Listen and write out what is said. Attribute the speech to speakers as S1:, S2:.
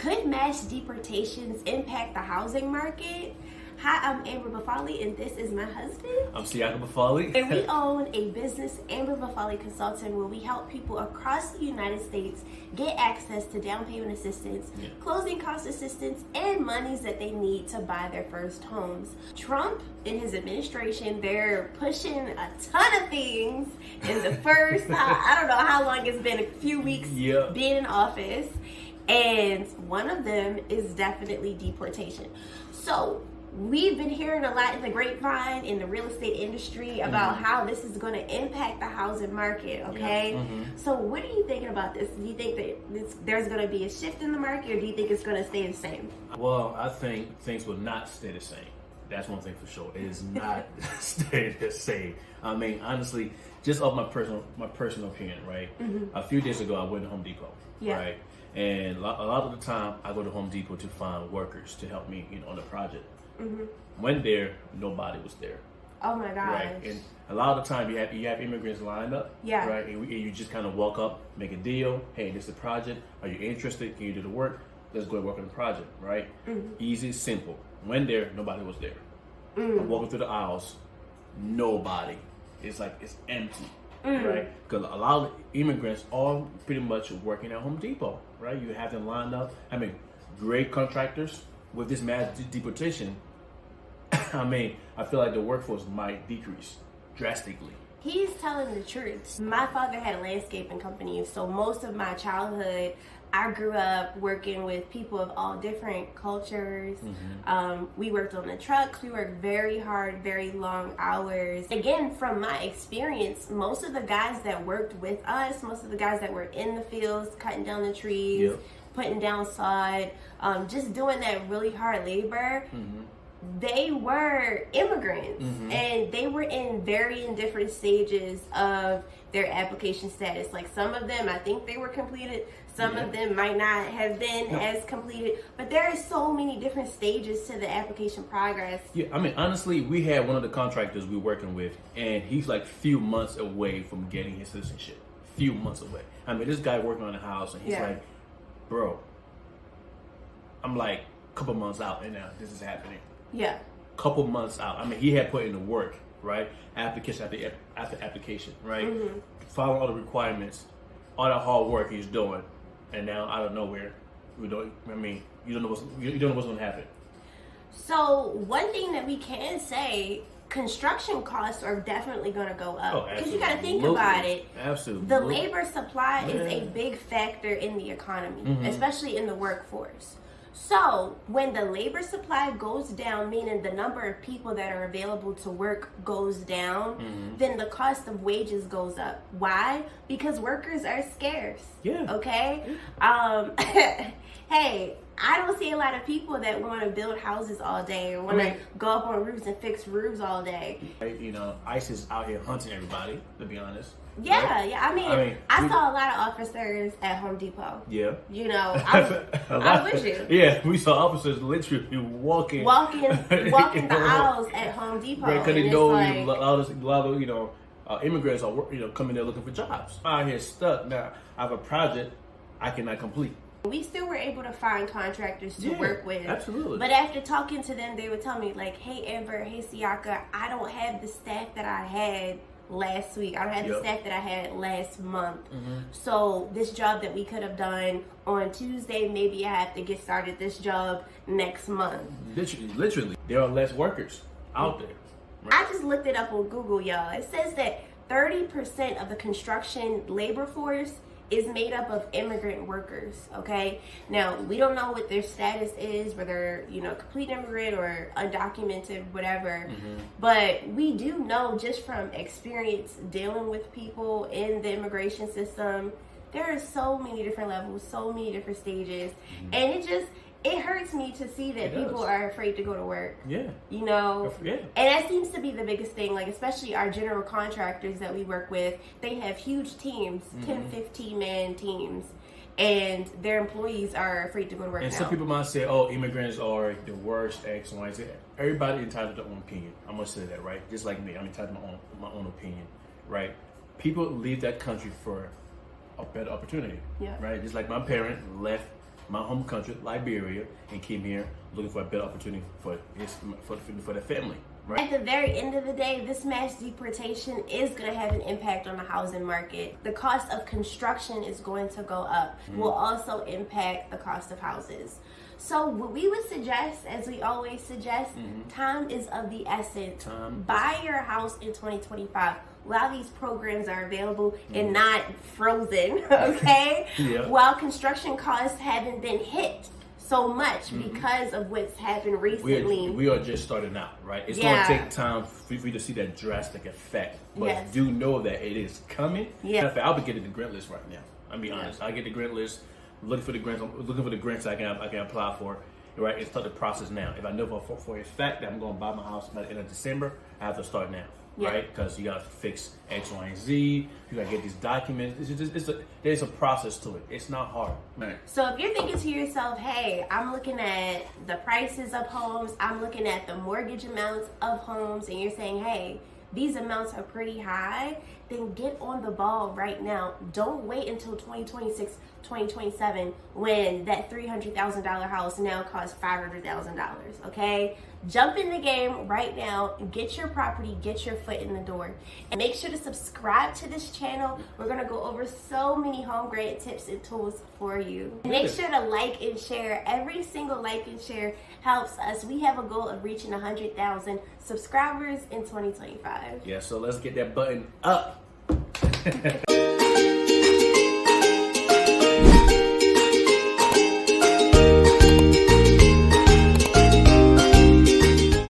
S1: Could mass deportations impact the housing market? Hi, I'm Amber Bafali, and this is my husband.
S2: I'm Siaka Bafali.
S1: And we own a business, Amber Bafali Consulting, where we help people across the United States get access to down payment assistance, closing cost assistance, and monies that they need to buy their first homes. Trump and his administration, they're pushing a ton of things in the first, I don't know how long it's been, a few weeks being in office. And one of them is definitely deportation. So we've been hearing a lot in the grapevine in the real estate industry about how this is going to impact the housing market, okay? So what are you thinking about this? Do you think that there's going to be a shift in the market, or do you think it's going to stay the same?
S2: Well, I think things will not stay the same. That's one thing for sure. It is not stay the same. I mean, honestly, just off my personal opinion, right? A few days ago, I went to Home Depot, right? And a lot of the time, I go to Home Depot to find workers to help me, on the project. Went there, nobody was there.
S1: Oh my gosh!
S2: Right, and a lot of the time you have immigrants lined up. Right, and you just kind of walk up, make a deal. Hey, this is a project. Are you interested? Can you do the work? Let's go and work on the project. Right, easy, simple. Went there, nobody was there. I'm walking through the aisles, nobody. It's like it's empty. Right, because a lot of immigrants are pretty much working at Home Depot. Right, you have them lined up. I mean, great contractors. With this mass deportation, I mean, I feel like the workforce might decrease drastically.
S1: He's telling the truth. My father had a landscaping company, so most of my childhood, I grew up working with people of all different cultures. We worked on the trucks. We worked very hard, very long hours. Again, from my experience, most of the guys that worked with us, most of the guys that were in the fields, cutting down the trees, putting down sod, just doing that really hard labor, they were immigrants, and they were in varying different stages of their application status. Like some of them, I think they were completed. Some of them might not have been as completed, but there are so many different stages to the application progress.
S2: Yeah, I mean, honestly, we had one of the contractors we were working with, and he's like few months away from getting his citizenship. Few months away. I mean, this guy working on the house, and he's like, bro, I'm like a couple months out, and now this is happening. Couple months out. I mean, he had put in the work, right? Application after application, right? Following all the requirements, all that hard work he's doing, and now out of nowhere, you don't know what's going to happen.
S1: So one thing that we can say, construction costs are definitely going to go up, because you got to think about it.
S2: Absolutely.
S1: The labor supply is a big factor in the economy, especially in the workforce. So when the labor supply goes down, meaning the number of people that are available to work goes down, then the cost of wages goes up. Why? Because workers are scarce. Okay? Hey, I don't see a lot of people that want to build houses all day or want to go up on roofs and fix roofs all day.
S2: ICE is out here hunting everybody, to be honest.
S1: I mean, I saw a lot of officers at Home Depot. I was with you.
S2: Yeah, we saw officers literally walking
S1: the aisles at Home Depot.
S2: Right, because they know a lot of immigrants are coming there looking for jobs. I'm out here stuck now. I have a project I cannot complete.
S1: We still were able to find contractors to work with.
S2: Absolutely.
S1: But after talking to them, they would tell me, like, hey, Amber, hey, Siaka, I don't have the staff that I had last week. I don't have the staff that I had last month. So this job that we could have done on Tuesday, maybe I have to get started this job next month.
S2: Literally. There are less workers out there. Right?
S1: I just looked it up on Google, y'all. It says that 30% of the construction labor force is made up of immigrant workers, okay? Now, we don't know what their status is, whether, complete immigrant or undocumented, whatever. But we do know just from experience dealing with people in the immigration system, there are so many different levels, so many different stages. And it hurts me to see that people are afraid to go to work. And that seems to be the biggest thing, like especially our general contractors that we work with. They have huge teams, 10, 15 man teams, and their employees are afraid to go to work.
S2: And some people might say, oh, immigrants are the worst, X, Y, Z. Everybody entitled to their own opinion. I'm going to say that, right? Just like me, I'm entitled to my own opinion, right? People leave that country for a better opportunity, right? Just like my parent left my home country, Liberia, and came here looking for a better opportunity for the family. Right.
S1: At the very end of the day, this mass deportation is going to have an impact on the housing market. The cost of construction is going to go up. Will also impact the cost of houses. So what we would suggest, as we always suggest, time is of the essence. Buy your house in 2025 while these programs are available and not frozen, okay? While construction costs haven't been hit so much because of what's happened recently.
S2: We are just starting out, right? It's going to take time for you to see that drastic effect. But do know that it is coming. In fact, I'll be getting the grant list right now. I'll be honest. I get the grant list, looking for the grants I can apply for, right? And start the process now. If I know for a fact that I'm going to buy my house by the end of December, I have to start now. Right, because you got to fix X, Y, and Z. You got to get these documents. There's a process to it. It's not hard. Right.
S1: So if you're thinking to yourself, hey, I'm looking at the prices of homes, I'm looking at the mortgage amounts of homes, and you're saying, hey, these amounts are pretty high, then get on the ball right now. Don't wait until 2026, 2027 when that $300,000 house now costs $500,000, okay? Jump in the game right now, get your property, get your foot in the door. And make sure to subscribe to this channel. We're gonna go over so many home grant tips and tools for you. Make sure to like and share. Every single like and share helps us. We have a goal of reaching 100,000 subscribers in 2025.
S2: Yeah, so let's get that button up.